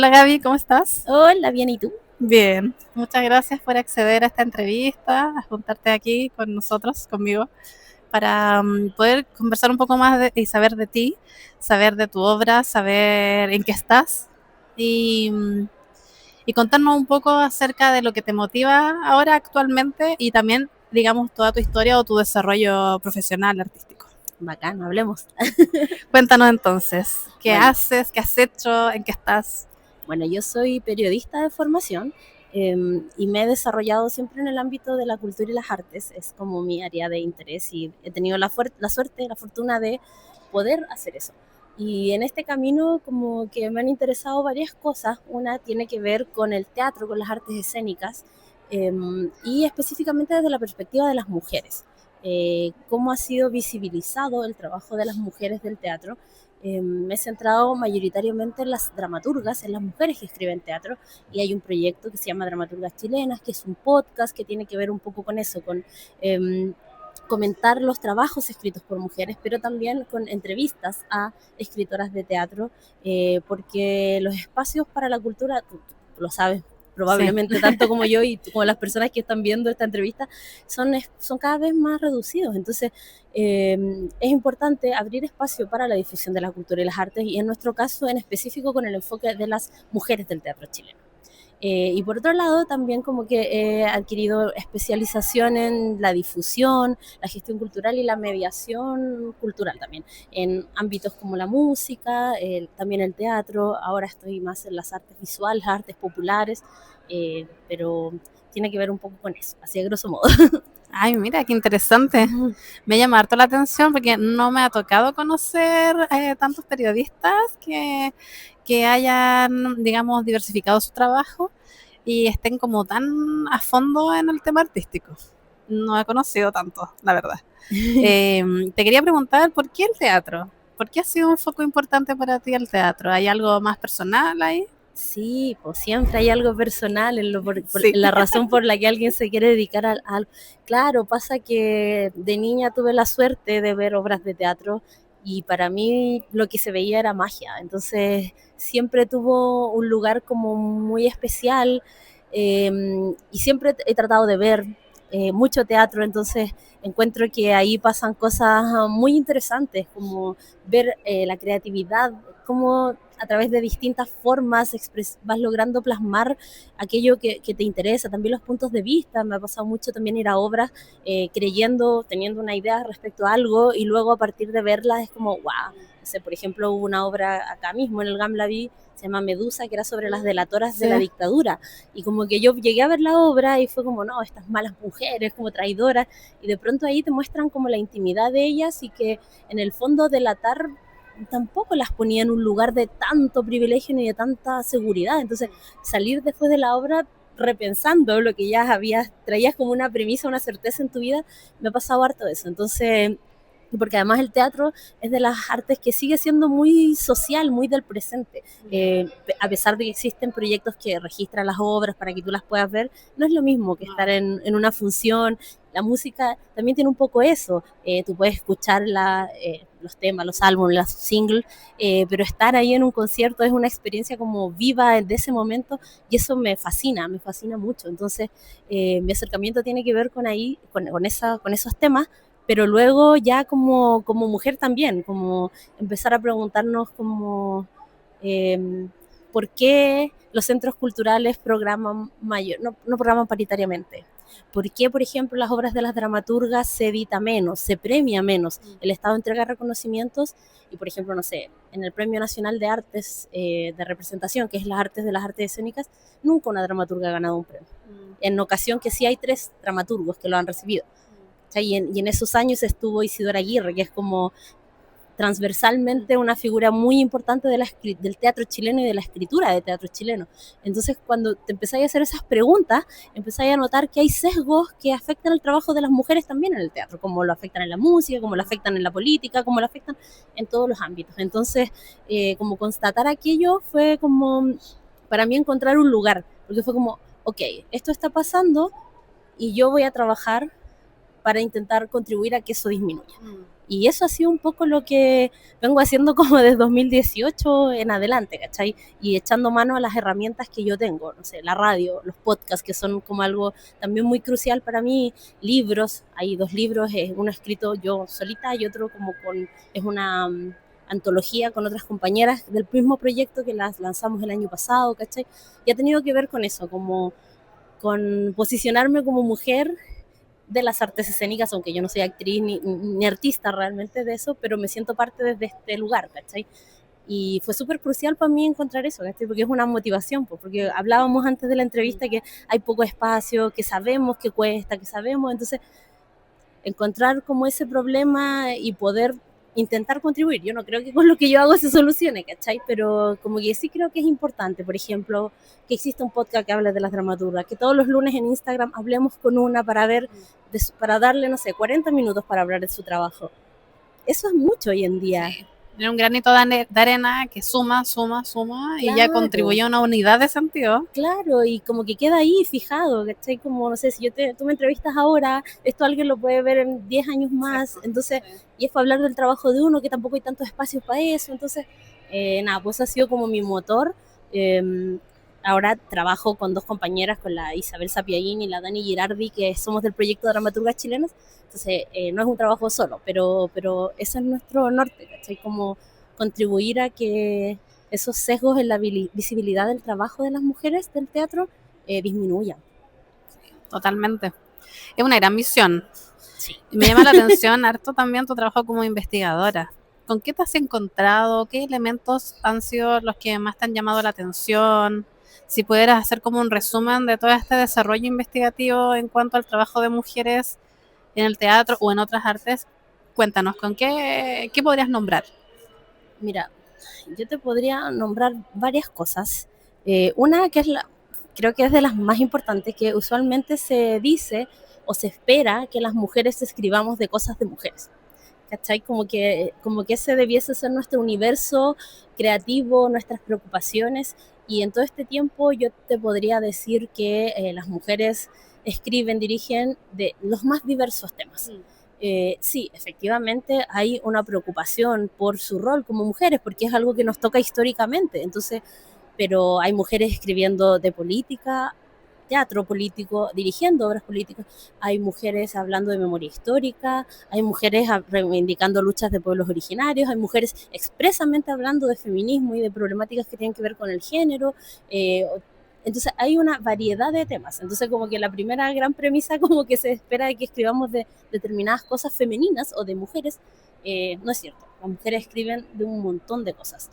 Hola Gaby, ¿cómo estás? Hola, bien, ¿y tú? Bien, muchas gracias por acceder a esta entrevista, a juntarte aquí con nosotros, conmigo, para poder conversar un poco más y saber de ti, saber de tu obra, saber en qué estás y, y contarnos un poco acerca de lo que te motiva ahora actualmente y también, digamos, toda tu historia o tu desarrollo profesional, artístico. Bacán, hablemos. Cuéntanos entonces, ¿qué Bueno, haces? ¿Qué has hecho? ¿En qué estás? bueno, yo soy periodista de formación y me he desarrollado siempre en el ámbito de la cultura y las artes. Es como mi área de interés y he tenido la suerte, la fortuna de poder hacer eso. Y en este camino como que me han interesado varias cosas. Una tiene que ver con el teatro, con las artes escénicas y específicamente desde la perspectiva de las mujeres. Cómo ha sido visibilizado el trabajo de las mujeres del teatro. Me he centrado mayoritariamente en las dramaturgas, en las mujeres que escriben teatro, y hay un proyecto que se llama Dramaturgas Chilenas, que es un podcast que tiene que ver un poco con eso, con comentar los trabajos escritos por mujeres, pero también con entrevistas a escritoras de teatro, porque los espacios para la cultura, tú lo sabes Sí. probablemente tanto como yo y como las personas que están viendo esta entrevista, son cada vez más reducidos. Entonces, es importante abrir espacio para la difusión de la cultura y las artes, y en nuestro caso en específico con el enfoque de las mujeres del teatro chileno. Y por otro lado, también como que he adquirido especialización en la difusión, la gestión cultural y la mediación cultural también, en ámbitos como la música, también el teatro. Ahora estoy más en las artes visuales, artes populares, pero tiene que ver un poco con eso, así a grosso modo. Ay, mira, qué interesante. Me llama harto la atención porque no me ha tocado conocer tantos periodistas que hayan, digamos, diversificado su trabajo y estén como tan a fondo en el tema artístico. No he conocido tanto, la verdad. Te quería preguntar, ¿por qué el teatro? ¿Por qué ha sido un foco importante para ti el teatro? ¿Hay algo más personal ahí? Sí, pues siempre hay algo personal Sí. en la razón por la que alguien se quiere dedicar a algo. Claro, pasa que de niña tuve la suerte de ver obras de teatro y para mí lo que se veía era magia. Entonces siempre tuvo un lugar como muy especial, eh, y siempre he tratado de ver mucho teatro. Entonces encuentro que ahí pasan cosas muy interesantes, como ver la creatividad, cómo a través de distintas formas vas logrando plasmar aquello que te interesa, también los puntos de vista. Me ha pasado mucho también ir a obras creyendo, teniendo una idea respecto a algo, y luego a partir de verlas es como, wow. No sé, por ejemplo, hubo una obra acá mismo en el Gamlaví, se llama Medusa, que era sobre las delatoras de la Sí. dictadura. Y como que yo llegué a ver la obra y fue como, no, estas malas mujeres, como traidoras, y de pronto ahí te muestran como la intimidad de ellas, y que en el fondo delatar tampoco las ponía en un lugar de tanto privilegio ni de tanta seguridad. Entonces, salir después de la obra repensando lo que ya traías como una premisa, una certeza en tu vida, me ha pasado harto eso. Entonces, porque además el teatro es de las artes que sigue siendo muy social, muy del presente. A pesar de que existen proyectos que registran las obras para que tú las puedas ver, no es lo mismo que estar en una función. La música también tiene un poco eso. Tú puedes escuchar los temas, los álbumes, los singles, pero estar ahí en un concierto es una experiencia como viva de ese momento, y eso me fascina mucho. Entonces, mi acercamiento tiene que ver con esos temas, pero luego ya como mujer también, como empezar a preguntarnos como eh, por qué los centros culturales no programan paritariamente. ¿Por qué, por ejemplo, las obras de las dramaturgas se edita menos, se premia menos? El Estado entrega reconocimientos y, por ejemplo, no sé, en el Premio Nacional de Artes de Representación, que es las artes de las artes escénicas, nunca una dramaturga ha ganado un premio. En ocasión que sí hay 3 dramaturgos que lo han recibido. Y en esos años estuvo Isidora Aguirre, que es como transversalmente una figura muy importante del teatro chileno y de la escritura de teatro chileno. Entonces, cuando te empezáis a hacer esas preguntas, empezáis a notar que hay sesgos que afectan el trabajo de las mujeres también en el teatro, como lo afectan en la música, como lo afectan en la política, como lo afectan en todos los ámbitos. Entonces, como constatar aquello fue como, para mí, encontrar un lugar, porque fue como, ok, esto está pasando y yo voy a trabajar para intentar contribuir a que eso disminuya. Y eso ha sido un poco lo que vengo haciendo como desde 2018 en adelante, ¿cachai? Y echando mano a las herramientas que yo tengo, no sé, la radio, los podcasts, que son como algo también muy crucial para mí, libros, hay 2 libros, uno escrito yo solita y otro como es una antología con otras compañeras del mismo proyecto que las lanzamos el año pasado, ¿cachai? Y ha tenido que ver con eso, como con posicionarme como mujer de las artes escénicas, aunque yo no soy actriz ni artista realmente de eso, pero me siento parte desde este lugar, ¿cachai? Y fue súper crucial para mí encontrar eso, ¿cachai? Porque es una motivación, pues, porque hablábamos antes de la entrevista que hay poco espacio, que sabemos que cuesta, que sabemos, entonces encontrar como ese problema y poder intentar contribuir. Yo no creo que con lo que yo hago se solucione, ¿cachai? Pero como que sí creo que es importante, por ejemplo, que exista un podcast que hable de las dramaturgas, que todos los lunes en Instagram hablemos con una para ver, para darle, no sé, 40 minutos para hablar de su trabajo. Eso es mucho hoy en día. Sí. Un granito de arena que suma, claro, y ya contribuye a una unidad de sentido. Claro, y como que queda ahí fijado, ¿cachai? Como, no sé, si tú me entrevistas ahora, esto alguien lo puede ver en 10 años más, exacto, entonces, sí. Y es para hablar del trabajo de uno, que tampoco hay tantos espacios para eso, entonces, nada, pues ha sido como mi motor. Ahora trabajo con 2 compañeras, con la Isabel Sapiaín y la Dani Girardi, que somos del proyecto de Dramaturgas Chilenas, entonces no es un trabajo solo, pero ese es nuestro norte, ¿cachai? Como contribuir a que esos sesgos en la visibilidad del trabajo de las mujeres del teatro disminuyan. Totalmente. Es una gran misión. Sí. Me llama la atención harto también tu trabajo como investigadora. ¿Con qué te has encontrado? ¿Qué elementos han sido los que más te han llamado la atención? Si pudieras hacer como un resumen de todo este desarrollo investigativo en cuanto al trabajo de mujeres en el teatro o en otras artes, cuéntanos, ¿con qué podrías nombrar? Mira, yo te podría nombrar varias cosas. Una que creo que es de las más importantes, que usualmente se dice o se espera que las mujeres escribamos de cosas de mujeres. ¿Cachai? Como que ese debiese ser nuestro universo creativo, nuestras preocupaciones. Y en todo este tiempo yo te podría decir que las mujeres escriben, dirigen de los más diversos temas. Sí, efectivamente hay una preocupación por su rol como mujeres, porque es algo que nos toca históricamente. Entonces, pero hay mujeres escribiendo de política, teatro político, dirigiendo obras políticas, hay mujeres hablando de memoria histórica, hay mujeres reivindicando luchas de pueblos originarios, hay mujeres expresamente hablando de feminismo y de problemáticas que tienen que ver con el género. Entonces hay una variedad de temas. Entonces como que la primera gran premisa como que se espera de que escribamos de determinadas cosas femeninas o de mujeres, no es cierto. Las mujeres escriben de un montón de cosas.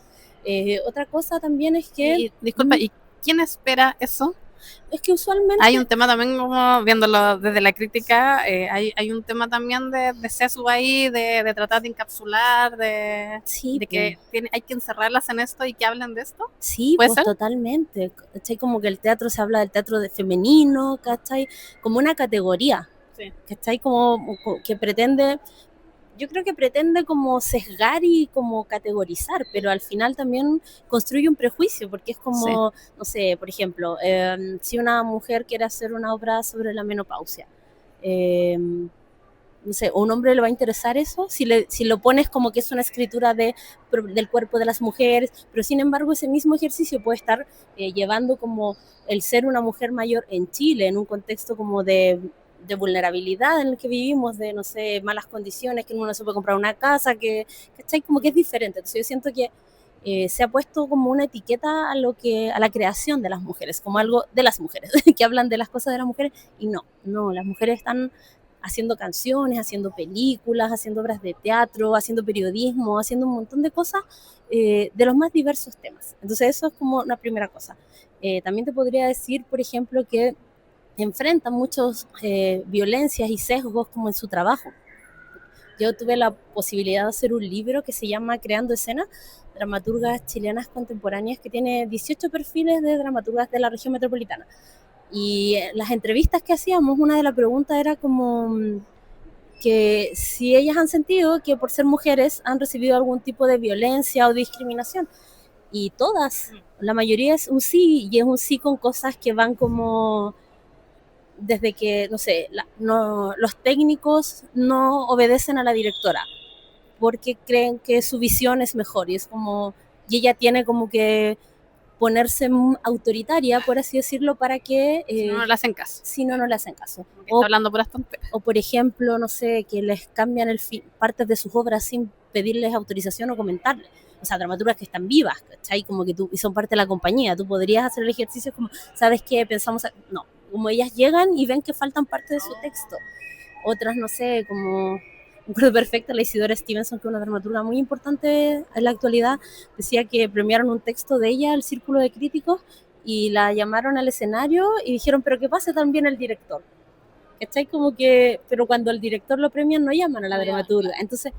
Otra cosa también es que... Disculpa, ¿y quién espera eso? Es que usualmente... Hay un tema también, como viéndolo desde la crítica, hay un tema también de sesgo ahí, de tratar de encapsular, de que hay que encerrarlas en esto y que hablen de esto. Sí, pues ser? Totalmente. ¿Cachai? Como que el teatro se habla del teatro de femenino, ¿cachai? Como una categoría, sí. ¿Cachai? Como que pretende... Yo creo que pretende como sesgar y como categorizar, pero al final también construye un prejuicio, porque es como, sí. No sé, por ejemplo, si una mujer quiere hacer una obra sobre la menopausia, no sé, ¿a un hombre le va a interesar eso? Si lo pones como que es una escritura del cuerpo de las mujeres, pero sin embargo ese mismo ejercicio puede estar llevando como el ser una mujer mayor en Chile, en un contexto como de vulnerabilidad en el que vivimos, de, no sé, malas condiciones, que uno no se puede comprar una casa, ¿cachai? Como que es diferente. Entonces yo siento que se ha puesto como una etiqueta a la creación de las mujeres, como algo de las mujeres, que hablan de las cosas de las mujeres, y no, las mujeres están haciendo canciones, haciendo películas, haciendo obras de teatro, haciendo periodismo, haciendo un montón de cosas de los más diversos temas. Entonces eso es como una primera cosa. También te podría decir, por ejemplo, que enfrentan muchas violencias y sesgos como en su trabajo. Yo tuve la posibilidad de hacer un libro que se llama Creando Escena, dramaturgas chilenas contemporáneas, que tiene 18 perfiles de dramaturgas de la región metropolitana. Y las entrevistas que hacíamos, una de las preguntas era como que si ellas han sentido que por ser mujeres han recibido algún tipo de violencia o discriminación. Y todas, la mayoría es un sí, y es un sí con cosas que van como... desde que, no sé, los técnicos no obedecen a la directora, porque creen que su visión es mejor, y es como, y ella tiene como que ponerse autoritaria, por así decirlo, para que Si no le hacen caso. si no, no le hacen caso. Porque está hablando puras tonterías. O por ejemplo, no sé, que les cambian partes de sus obras sin pedirles autorización o comentarles. O sea, dramaturgas que están vivas, ¿cachai? Como que tú, y son parte de la compañía. Tú podrías hacer el ejercicio como, ¿sabes qué? Pensamos, no, como ellas llegan y ven que faltan parte de su texto. Otras, no sé, como, me acuerdo perfecto, la Isidora Stevenson, que es una dramaturga muy importante en la actualidad, decía que premiaron un texto de ella, el Círculo de Críticos, y la llamaron al escenario y dijeron, pero que pase también el director. ¿Cachai? Como que, pero cuando el director lo premia no llaman a la dramaturga. Entonces,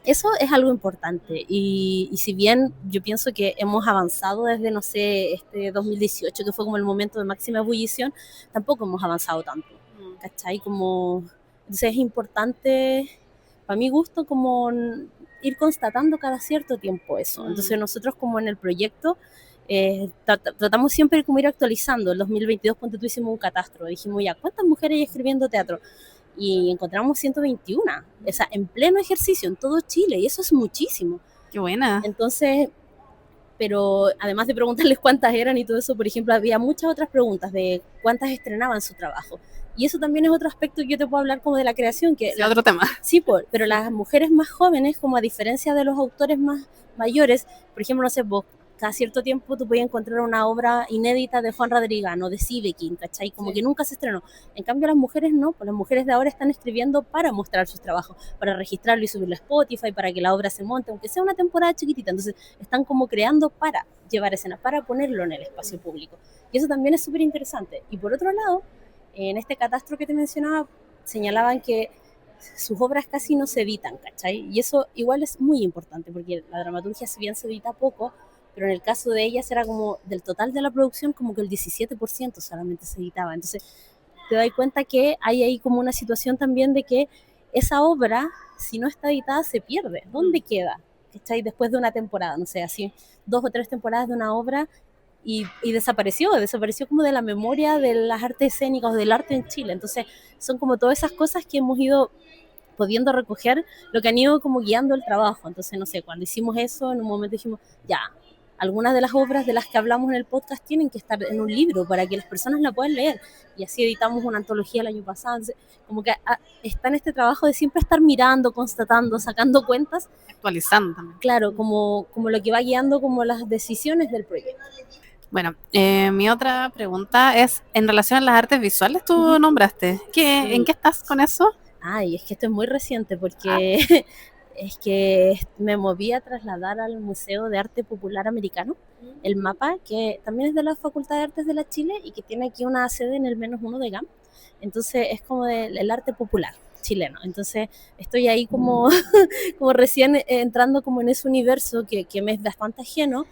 eso es algo importante. Y si bien yo pienso que hemos avanzado desde, no sé, este 2018, que fue como el momento de máxima ebullición, tampoco hemos avanzado tanto. ¿Cachai? Como, entonces es importante, para mi gusto, como ir constatando cada cierto tiempo eso. Entonces nosotros como en el proyecto tratamos siempre de como ir actualizando. En 2022, ponte tú, hicimos un catastro. Dijimos, ya, ¿cuántas mujeres hay escribiendo teatro? Y encontramos 121, o sea, en pleno ejercicio, en todo Chile, y eso es muchísimo. Qué buena. Entonces, pero además de preguntarles cuántas eran y todo eso, por ejemplo, había muchas otras preguntas de cuántas estrenaban su trabajo. Y eso también es otro aspecto que yo te puedo hablar como de la creación. Que sí, otro tema. Sí, pero las mujeres más jóvenes, como a diferencia de los autores más mayores, por ejemplo, no sé, vos, cada cierto tiempo tú podías encontrar una obra inédita de Juan Radrigano, de Sivekin, ¿cachai? Como que nunca se estrenó. En cambio, las mujeres no, pues las mujeres de ahora están escribiendo para mostrar sus trabajos, para registrarlo y subirlo a Spotify, para que la obra se monte, aunque sea una temporada chiquitita. Entonces, están como creando para llevar escena, para ponerlo en el espacio público. Y eso también es súper interesante. Y por otro lado, en este catastro que te mencionaba, señalaban que sus obras casi no se editan, ¿cachai? Y eso igual es muy importante, porque la dramaturgia, si bien se edita poco, pero en el caso de ellas era como del total de la producción, como que el 17% solamente se editaba. Entonces, te das cuenta que hay ahí como una situación también de que esa obra, si no está editada, se pierde. ¿Dónde queda? ¿Cachai? Después de una temporada, no sé, así, 2 o 3 temporadas de una obra, y desapareció como de la memoria de las artes escénicas, del arte en Chile. Entonces, son como todas esas cosas que hemos ido pudiendo recoger, lo que han ido como guiando el trabajo. Entonces, no sé, cuando hicimos eso, en un momento dijimos, ya, algunas de las obras de las que hablamos en el podcast tienen que estar en un libro para que las personas la puedan leer. Y así editamos una antología el año pasado. Entonces, como que está en este trabajo de siempre estar mirando, constatando, sacando cuentas. Actualizando también. Claro, como lo que va guiando como las decisiones del proyecto. Bueno, mi otra pregunta es, en relación a las artes visuales, tú nombraste. ¿En qué estás con eso? Ay, es que esto es muy reciente porque es que me moví a trasladar al Museo de Arte Popular Americano, el MAPA, que también es de la Facultad de Artes de la Chile y que tiene aquí una sede en el -1 de GAM. Entonces es como del arte popular chileno. Entonces estoy ahí como, como recién entrando como en ese universo que me es bastante ajeno,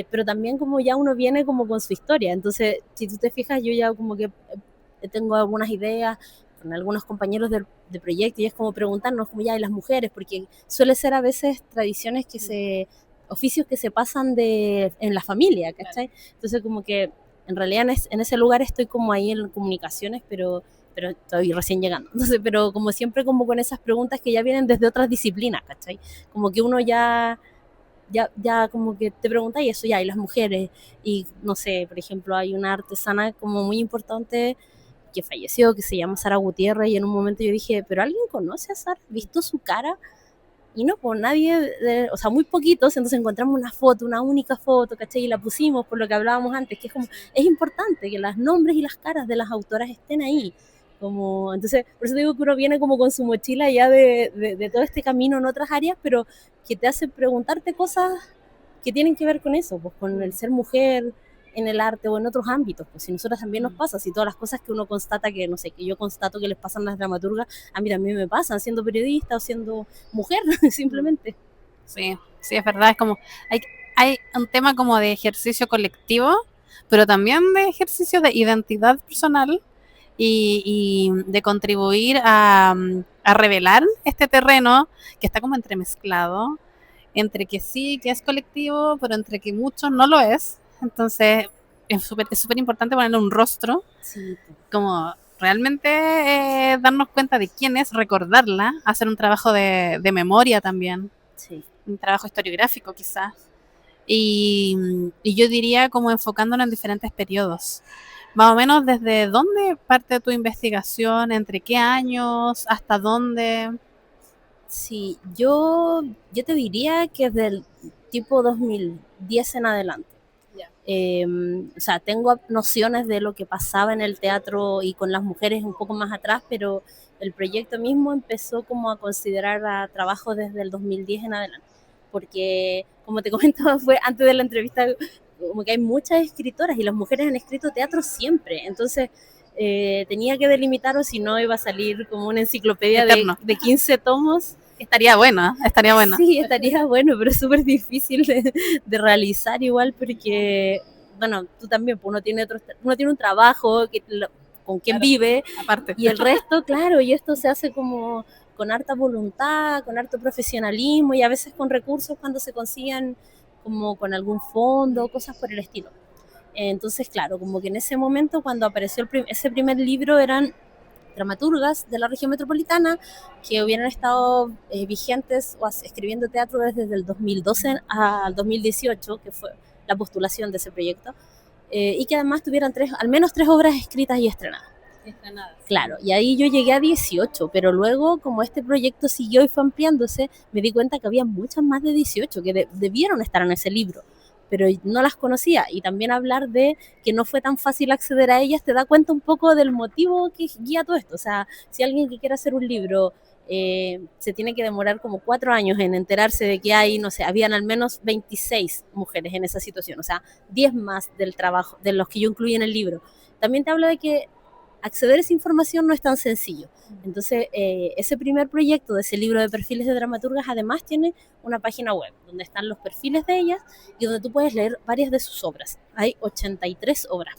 pero también como ya uno viene como con su historia. Entonces, si tú te fijas, yo ya como que tengo algunas ideas con algunos compañeros de proyecto, y es como preguntarnos como ya de las mujeres, porque suele ser a veces tradiciones oficios que se pasan en la familia, ¿cachai? Entonces como que en realidad en ese lugar estoy como ahí en comunicaciones, pero estoy recién llegando. Entonces, pero como siempre como con esas preguntas que ya vienen desde otras disciplinas, ¿cachai? Como que uno ya como que te preguntas y eso ya, y las mujeres, y no sé, por ejemplo, hay una artesana como muy importante que falleció, que se llama Sara Gutiérrez, y en un momento yo dije, ¿pero alguien conoce a Sara? ¿Visto su cara? Y no, pues nadie, o sea, muy poquitos. Entonces encontramos una foto, una única foto, ¿cachai? Y la pusimos por lo que hablábamos antes, que es como, es importante que los nombres y las caras de las autoras estén ahí. Como, entonces, por eso digo que uno viene como con su mochila ya de todo este camino en otras áreas, pero que te hace preguntarte cosas que tienen que ver con eso, pues con el ser mujer en el arte o en otros ámbitos, pues si nosotras también nos pasa, si todas las cosas que uno constata, que no sé, que yo constato que les pasan a las dramaturgas, a mí también me pasan siendo periodista o siendo mujer, simplemente. Sí, es verdad, es como, hay un tema como de ejercicio colectivo, pero también de ejercicio de identidad personal y de contribuir a revelar este terreno que está como entremezclado, entre que sí, que es colectivo, pero entre que mucho no lo es. Entonces es súper importante ponerle un rostro, Sí. como realmente darnos cuenta de quién es, recordarla, hacer un trabajo de memoria también, Sí. un trabajo historiográfico quizás. Y yo diría como enfocándonos en diferentes periodos. Más o menos desde dónde parte tu investigación, entre qué años, hasta dónde. Sí, yo te diría que desde el tipo 2010 en adelante. O sea, tengo nociones de lo que pasaba en el teatro y con las mujeres un poco más atrás, pero el proyecto mismo empezó como a considerar a trabajo desde el 2010 en adelante, porque como te comentaba fue antes de la entrevista, como que hay muchas escritoras y las mujeres han escrito teatro siempre, entonces tenía que delimitar o si no iba a salir como una enciclopedia de 15 tomos. Estaría bueno, estaría bueno. Sí, estaría bueno, pero es súper difícil de realizar igual porque, bueno, tú también, pues uno tiene un trabajo con quien vive, aparte. Y el resto, claro, y esto se hace como con harta voluntad, con harto profesionalismo y a veces con recursos cuando se consigan como con algún fondo, cosas por el estilo. Entonces, claro, como que en ese momento cuando apareció ese primer libro eran dramaturgas de la región metropolitana que hubieran estado vigentes o escribiendo teatro desde el 2012 al 2018, que fue la postulación de ese proyecto, y que además tuvieran al menos 3 obras escritas y estrenadas. Claro, y ahí yo llegué a 18, pero luego como este proyecto siguió y fue ampliándose, me di cuenta que había muchas más de 18 que debieron estar en ese libro, pero no las conocía. Y también hablar de que no fue tan fácil acceder a ellas te da cuenta un poco del motivo que guía todo esto. O sea, si alguien que quiera hacer un libro se tiene que demorar como 4 años en enterarse de que hay, no sé, habían al menos 26 mujeres en esa situación, o sea, 10 más del trabajo, de los que yo incluí en el libro. También te habla de que acceder a esa información no es tan sencillo. Entonces, ese primer proyecto de ese libro de perfiles de dramaturgas además tiene una página web donde están los perfiles de ellas y donde tú puedes leer varias de sus obras. Hay 83 obras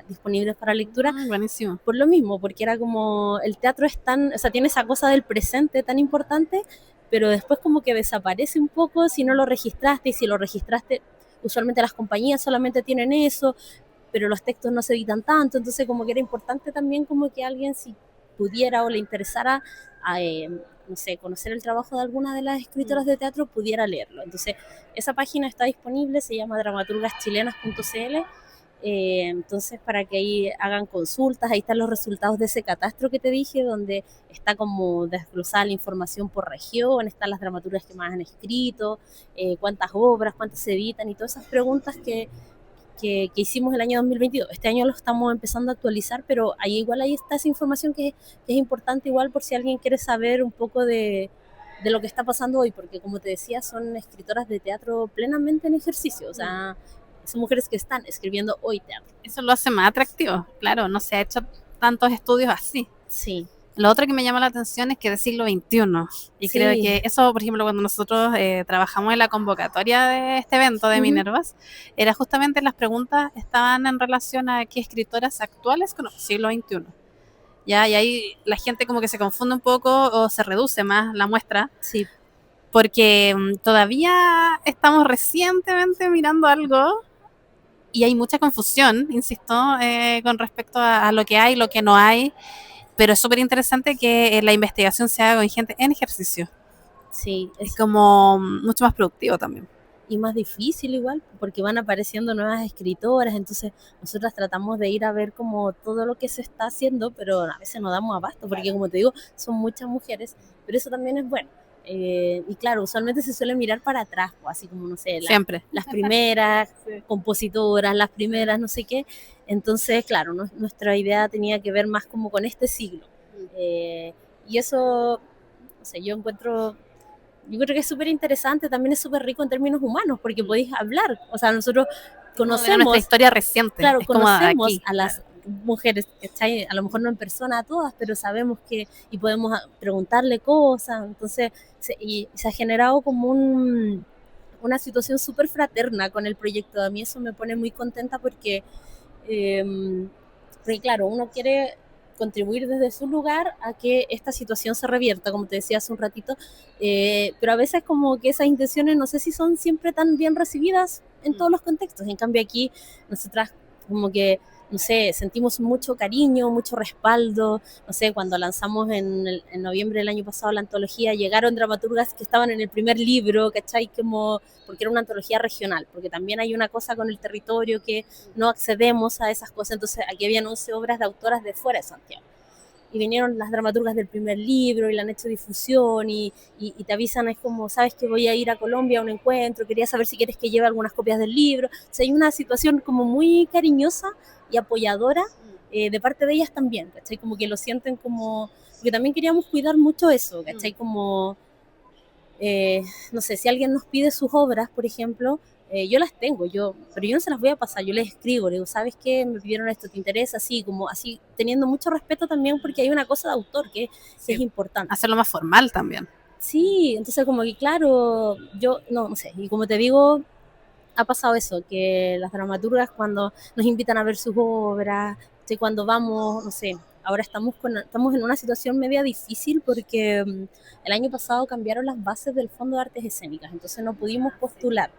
disponibles para lectura. Buenísimo. Por lo mismo, porque era como el teatro es tan, o sea, tiene esa cosa del presente tan importante, pero después como que desaparece un poco si no lo registraste, y si lo registraste, usualmente las compañías solamente tienen eso, pero los textos no se editan tanto, entonces como que era importante también como que alguien si pudiera o le interesara no sé, conocer el trabajo de alguna de las escritoras de teatro pudiera leerlo. Entonces esa página está disponible, se llama dramaturgaschilenas.cl. Entonces para que ahí hagan consultas, ahí están los resultados de ese catastro que te dije, donde está como desglosada la información por región, están las dramaturgas que más han escrito, cuántas obras, cuántas se editan y todas esas preguntas que hicimos el año 2022. Este año lo estamos empezando a actualizar, pero ahí igual ahí está esa información que es importante igual por si alguien quiere saber un poco de lo que está pasando hoy, porque como te decía, son escritoras de teatro plenamente en ejercicio, o sea, son mujeres que están escribiendo hoy teatro. Eso lo hace más atractivo, claro, no se ha hecho tantos estudios así. Sí. Lo otro que me llama la atención es que es del siglo XXI. Y sí, creo que eso, por ejemplo, cuando nosotros trabajamos en la convocatoria de este evento de Minervas, era justamente las preguntas estaban en relación a qué escritoras actuales con el siglo XXI. ¿Ya? Y ahí la gente como que se confunde un poco o se reduce más la muestra. Sí. Porque todavía estamos recientemente mirando algo y hay mucha confusión, insisto, con respecto a lo que hay y lo que no hay. Pero es súper interesante que la investigación se haga con gente en ejercicio. Sí. Es como mucho más productivo también. Y más difícil igual, porque van apareciendo nuevas escritoras, entonces nosotras tratamos de ir a ver como todo lo que se está haciendo, pero a veces no damos abasto, porque como te digo, son muchas mujeres, pero eso también es bueno. Y claro, usualmente se suele mirar para atrás, así como, no sé, siempre las primeras compositoras, las primeras, no sé qué. Entonces, claro, nuestra idea tenía que ver más como con este siglo. Y eso, no sé, yo creo que es súper interesante, también es súper rico en términos humanos, porque podéis hablar, o sea, nosotros conocemos nuestra historia reciente, claro, es conocemos aquí, a las mujeres, ¿cachai? A lo mejor no en persona a todas, pero sabemos que, y podemos preguntarle cosas, entonces, se ha generado como una situación súper fraterna con el proyecto. A mí eso me pone muy contenta porque claro, uno quiere contribuir desde su lugar a que esta situación se revierta, como te decía hace un ratito, pero a veces como que esas intenciones no sé si son siempre tan bien recibidas en todos los contextos. En cambio aquí nosotras como que no sé, sentimos mucho cariño, mucho respaldo. No sé, cuando lanzamos en noviembre del año pasado la antología, llegaron dramaturgas que estaban en el primer libro, ¿cachai? Como, porque era una antología regional, porque también hay una cosa con el territorio que no accedemos a esas cosas. Entonces aquí habían 11 obras de autoras de fuera de Santiago. Y vinieron las dramaturgas del primer libro y le han hecho difusión y te avisan, es como, sabes que voy a ir a Colombia a un encuentro, quería saber si quieres que lleve algunas copias del libro. O sea, hay una situación como muy cariñosa y apoyadora de parte de ellas también, ¿cachai? Como que lo sienten como, porque también queríamos cuidar mucho eso, ¿cachai? Como, no sé, si alguien nos pide sus obras, por ejemplo, yo las tengo, pero yo no se las voy a pasar, yo les escribo, le digo, ¿sabes qué? Me pidieron esto, ¿te interesa? Así, como así, teniendo mucho respeto también, porque hay una cosa de autor que es importante. Hacerlo más formal también. Sí, entonces como que claro, yo no sé, y como te digo, ha pasado eso, que las dramaturgas cuando nos invitan a ver sus obras, cuando vamos, no sé, ahora estamos en una situación media difícil porque el año pasado cambiaron las bases del Fondo de Artes Escénicas, entonces no pudimos postular,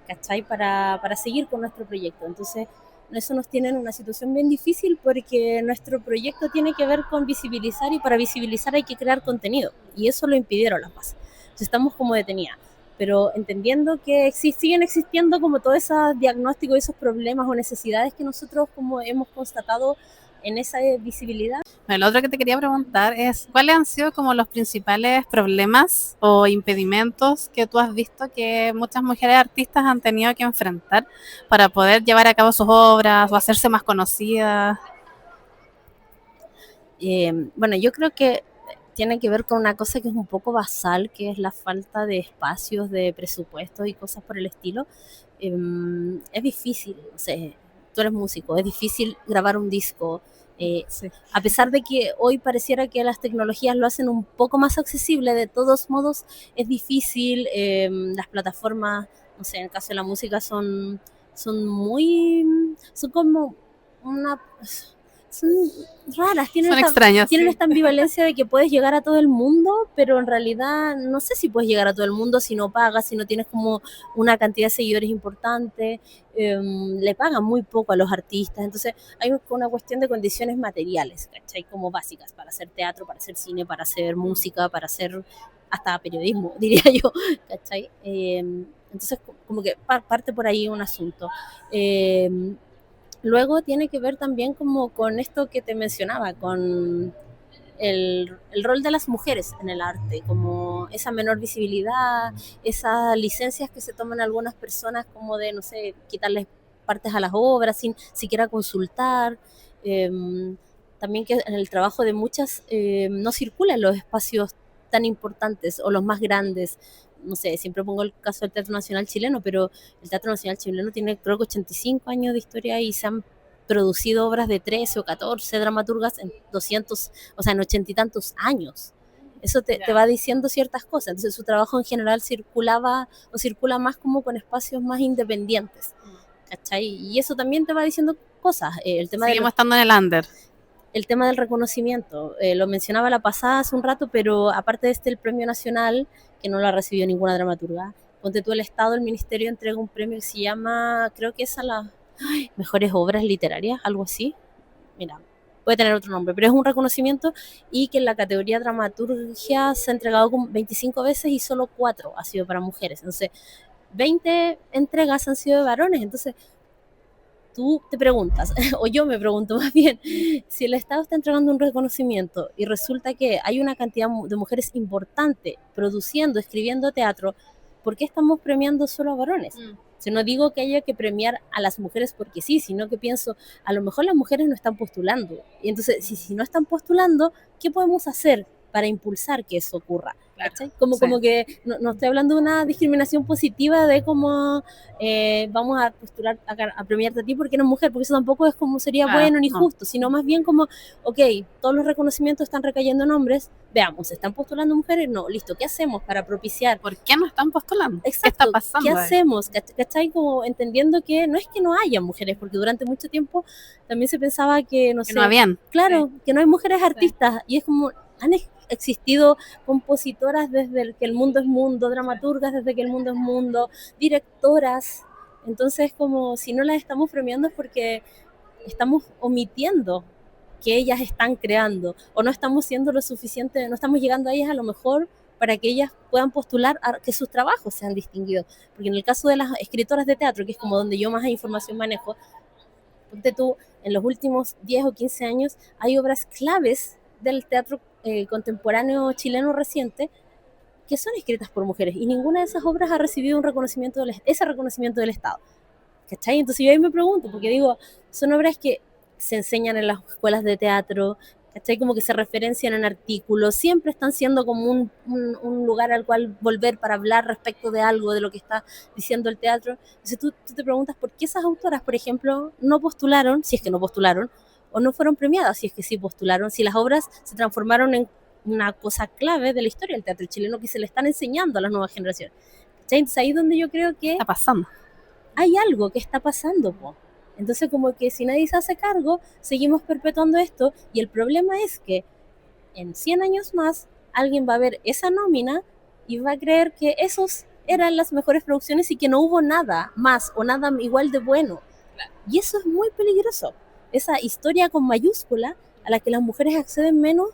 ¿cachai? Para seguir con nuestro proyecto. Entonces eso nos tiene en una situación bien difícil porque nuestro proyecto tiene que ver con visibilizar y para visibilizar hay que crear contenido y eso lo impidieron las bases. Entonces estamos como detenidas, pero entendiendo que siguen existiendo como todos esos diagnósticos, esos problemas o necesidades que nosotros como hemos constatado en esa visibilidad. Lo otro que te quería preguntar es, ¿cuáles han sido como los principales problemas o impedimentos que tú has visto que muchas mujeres artistas han tenido que enfrentar para poder llevar a cabo sus obras o hacerse más conocidas? Bueno, yo creo que tiene que ver con una cosa que es un poco basal, que es la falta de espacios, de presupuestos y cosas por el estilo. Es difícil, no sé, tú eres músico, es difícil grabar un disco. Sí. A pesar de que hoy pareciera que las tecnologías lo hacen un poco más accesible, de todos modos es difícil. Las plataformas, no sé, en el caso de la música son como una... Son raras, tienen esta ambivalencia de que puedes llegar a todo el mundo, pero en realidad no sé si puedes llegar a todo el mundo si no pagas, si no tienes como una cantidad de seguidores importante, le pagan muy poco a los artistas, entonces hay una cuestión de condiciones materiales, ¿cachai? Como básicas para hacer teatro, para hacer cine, para hacer música, para hacer hasta periodismo, diría yo, ¿cachai? Entonces como que parte por ahí un asunto. Luego tiene que ver también como con esto que te mencionaba, con el rol de las mujeres en el arte, como esa menor visibilidad, esas licencias que se toman algunas personas como de, no sé, quitarles partes a las obras sin siquiera consultar. También que en el trabajo de muchas no circulan los espacios tan importantes o los más grandes. No sé, siempre pongo el caso del Teatro Nacional Chileno, pero el Teatro Nacional Chileno tiene creo que 85 años de historia y se han producido obras de 13 o 14 dramaturgas en 200, o sea, en 80 y tantos años. Eso te va diciendo ciertas cosas. Entonces su trabajo en general circula más como con espacios más independientes. ¿Cachai? Y eso también te va diciendo cosas. Seguimos estando en el under. El tema del reconocimiento, lo mencionaba la pasada hace un rato, pero aparte de el premio nacional, que no lo ha recibido ninguna dramaturga, ponte tú el Estado, el Ministerio entrega un premio que se llama, creo que es a las mejores obras literarias, algo así. Mira, puede tener otro nombre, pero es un reconocimiento y que en la categoría dramaturgia se ha entregado 25 veces y solo 4 ha sido para mujeres. Entonces, 20 entregas han sido de varones. Entonces, tú te preguntas, o yo me pregunto más bien, si el Estado está entregando un reconocimiento y resulta que hay una cantidad de mujeres importante produciendo, escribiendo teatro, ¿por qué estamos premiando solo a varones? Si no digo que haya que premiar a las mujeres porque sí, sino que pienso, a lo mejor las mujeres no están postulando. Y entonces, si no están postulando, ¿qué podemos hacer para impulsar que eso ocurra? Claro, como que no estoy hablando de una discriminación positiva de cómo vamos a postular a premiarte a ti porque eres mujer, porque eso tampoco es como sería bueno ni justo, sino más bien como, ok, todos los reconocimientos están recayendo en hombres, veamos, ¿están postulando mujeres? No, listo, ¿qué hacemos para propiciar? ¿Por qué no están postulando? Exacto, ¿qué está pasando? ¿Qué hacemos? ¿Cachai? Como entendiendo que no es que no haya mujeres, porque durante mucho tiempo también se pensaba que, no sé, no habían. Claro, sí, que no hay mujeres artistas, y es como, han existido compositoras desde que el mundo es mundo, dramaturgas desde que el mundo es mundo, directoras. Entonces, como si no las estamos premiando es porque estamos omitiendo que ellas están creando, o no estamos siendo lo suficiente, no estamos llegando a ellas a lo mejor para que ellas puedan postular a que sus trabajos sean distinguidos. Porque en el caso de las escritoras de teatro, que es como donde yo más información manejo, ponte tú, en los últimos 10 o 15 años hay obras claves del teatro contemporáneo chileno reciente que son escritas por mujeres, y ninguna de esas obras ha recibido ese reconocimiento del Estado. ¿Cachai? Entonces yo ahí me pregunto, porque digo, son obras que se enseñan en las escuelas de teatro, ¿cachai? Como que se referencian en artículos, siempre están siendo como un lugar al cual volver para hablar respecto de algo, de lo que está diciendo el teatro. Entonces tú te preguntas por qué esas autoras, por ejemplo, no postularon, si es que no postularon, o no fueron premiadas, si es que sí postularon, si las obras se transformaron en una cosa clave de la historia del teatro chileno que se le están enseñando a las nuevas generaciones. ¿Cachai? Entonces ahí es donde yo creo que Está pasando. hay algo que está pasando, po. Entonces como que si nadie se hace cargo, seguimos perpetuando esto, y el problema es que en 100 años más alguien va a ver esa nómina y va a creer que esos eran las mejores producciones y que no hubo nada más o nada igual de bueno. Y eso es muy peligroso. Esa historia con mayúscula a la que las mujeres acceden menos,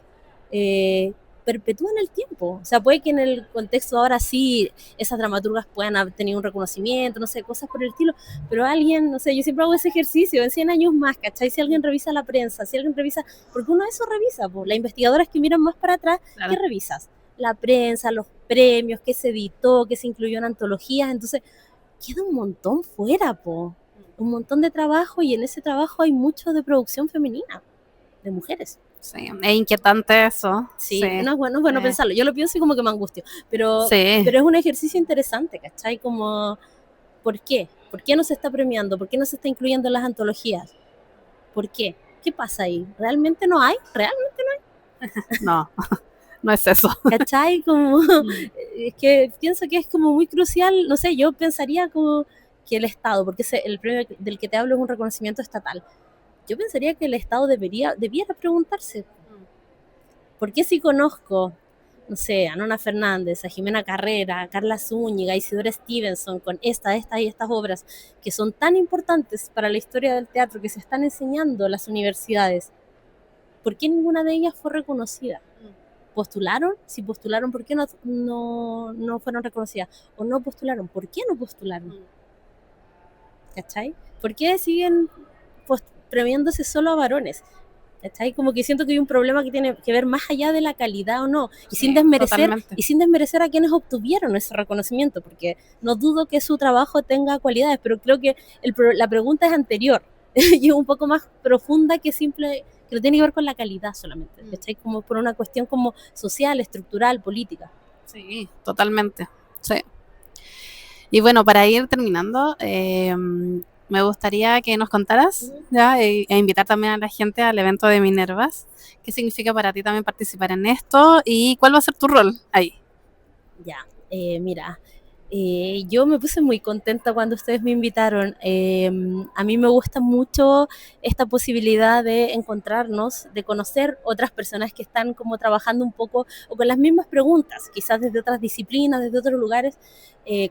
perpetúa en el tiempo. O sea, puede que en el contexto ahora sí esas dramaturgas puedan haber tenido un reconocimiento, no sé, cosas por el estilo, pero alguien, no sé, yo siempre hago ese ejercicio, en 100 años más, ¿cachai? Si alguien revisa la prensa, si alguien revisa, porque uno de eso revisa, pues, las investigadoras que miran más para atrás, claro. ¿Qué revisas? La prensa, los premios, qué se editó, qué se incluyó en antologías, entonces queda un montón fuera, po. Un montón de trabajo, y en ese trabajo hay mucho de producción femenina, de mujeres. Sí, es inquietante eso. Sí, no es bueno pensarlo. Yo lo pienso y como que me angustio. Pero sí. Pero es un ejercicio interesante, ¿cachai? Como, ¿por qué? ¿Por qué no se está premiando? ¿Por qué no se está incluyendo en las antologías? ¿Por qué? ¿Qué pasa ahí? ¿Realmente no hay? ¿Realmente no hay? No, no es eso. ¿Cachai? Como, es que pienso que es como muy crucial, no sé, yo pensaría como que el Estado, porque el premio del que te hablo es un reconocimiento estatal, yo pensaría que el Estado debiera preguntarse, ¿por qué si conozco, no sé, a Nona Fernández, a Jimena Carrera, a Carla Zúñiga, a Isidora Stevenson, con estas y estas obras que son tan importantes para la historia del teatro, que se están enseñando en las universidades, ¿por qué ninguna de ellas fue reconocida? ¿Postularon? Si postularon, ¿por qué no fueron reconocidas? ¿O no postularon? ¿Por qué no postularon? ¿Cachai? ¿Por qué siguen premiándose solo a varones? ¿Cachai? Como que siento que hay un problema que tiene que ver más allá de la calidad o no, y sin desmerecer a quienes obtuvieron ese reconocimiento, porque no dudo que su trabajo tenga cualidades, pero creo que la pregunta es anterior y un poco más profunda que no tiene que ver con la calidad solamente, ¿cachai? Como por una cuestión como social, estructural, política. Sí, totalmente. Sí. Y bueno, para ir terminando, me gustaría que nos contaras, ¿ya? E invitar también a la gente al evento de Minervas. ¿Qué significa para ti también participar en esto y cuál va a ser tu rol ahí? Ya, mira, yo me puse muy contenta cuando ustedes me invitaron. A mí me gusta mucho esta posibilidad de encontrarnos, de conocer otras personas que están como trabajando un poco o con las mismas preguntas, quizás desde otras disciplinas, desde otros lugares,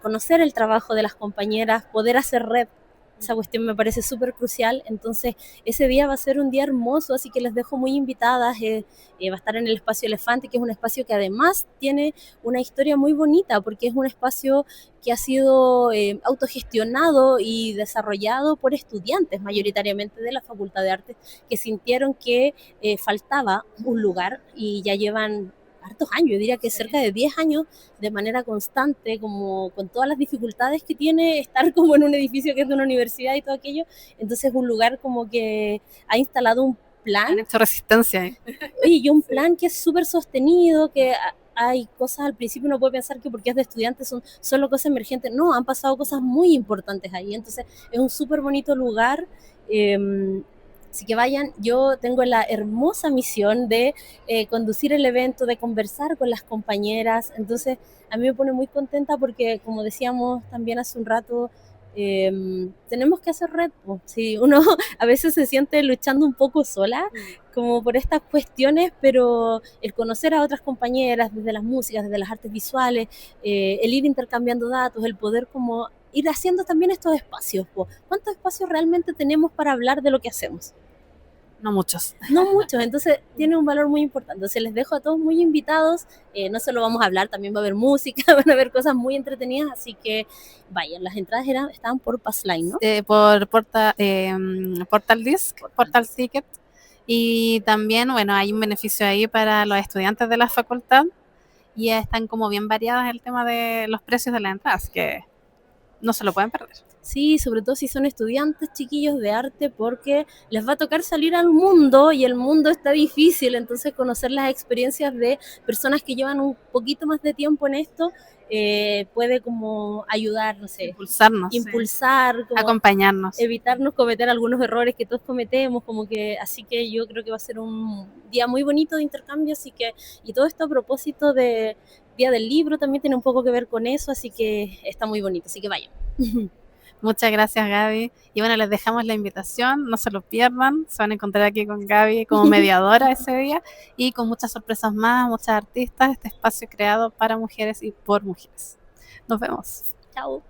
conocer el trabajo de las compañeras, poder hacer red. Esa cuestión me parece súper crucial. Entonces ese día va a ser un día hermoso, así que les dejo muy invitadas. Va a estar en el Espacio Elefante, que es un espacio que además tiene una historia muy bonita, porque es un espacio que ha sido autogestionado y desarrollado por estudiantes mayoritariamente de la Facultad de Artes, que sintieron que faltaba un lugar, y ya llevan hartos años, yo diría que cerca de 10 años de manera constante, como con todas las dificultades que tiene estar como en un edificio que es de una universidad y todo aquello. Entonces es un lugar como que ha instalado un plan. Han hecho resistencia. Y un plan que es súper sostenido, que hay cosas al principio uno puede pensar que porque es de estudiantes son solo cosas emergentes. No, han pasado cosas muy importantes ahí. Entonces es un súper bonito lugar. Así que vayan, yo tengo la hermosa misión de conducir el evento, de conversar con las compañeras. Entonces a mí me pone muy contenta porque, como decíamos también hace un rato, tenemos que hacer red. Sí, uno a veces se siente luchando un poco sola, como por estas cuestiones, pero el conocer a otras compañeras desde las músicas, desde las artes visuales, el ir intercambiando datos, el poder como ir haciendo también estos espacios. Po. ¿Cuántos espacios realmente tenemos para hablar de lo que hacemos? No muchos. No muchos, entonces tiene un valor muy importante. Entonces les dejo a todos muy invitados. No solo vamos a hablar, también va a haber música, van a haber cosas muy entretenidas, así que vayan. Las entradas estaban por Passline, ¿no? Por Portal Disc, Portal Ticket. Y también, bueno, hay un beneficio ahí para los estudiantes de la facultad y están como bien variadas el tema de los precios de las entradas, que no se lo pueden perder. Sí, sobre todo si son estudiantes chiquillos de arte, porque les va a tocar salir al mundo y el mundo está difícil, entonces conocer las experiencias de personas que llevan un poquito más de tiempo en esto puede como ayudar, no sé, impulsar, como acompañarnos, evitarnos cometer algunos errores que todos cometemos, como que, así que yo creo que va a ser un día muy bonito de intercambio, así que, y todo esto a propósito de Día del Libro también tiene un poco que ver con eso, así que está muy bonito, así que vayan. Muchas gracias, Gaby. Y bueno, les dejamos la invitación, no se lo pierdan. Se van a encontrar aquí con Gaby como mediadora ese día y con muchas sorpresas más, muchas artistas. Este espacio creado para mujeres y por mujeres. Nos vemos. Chao.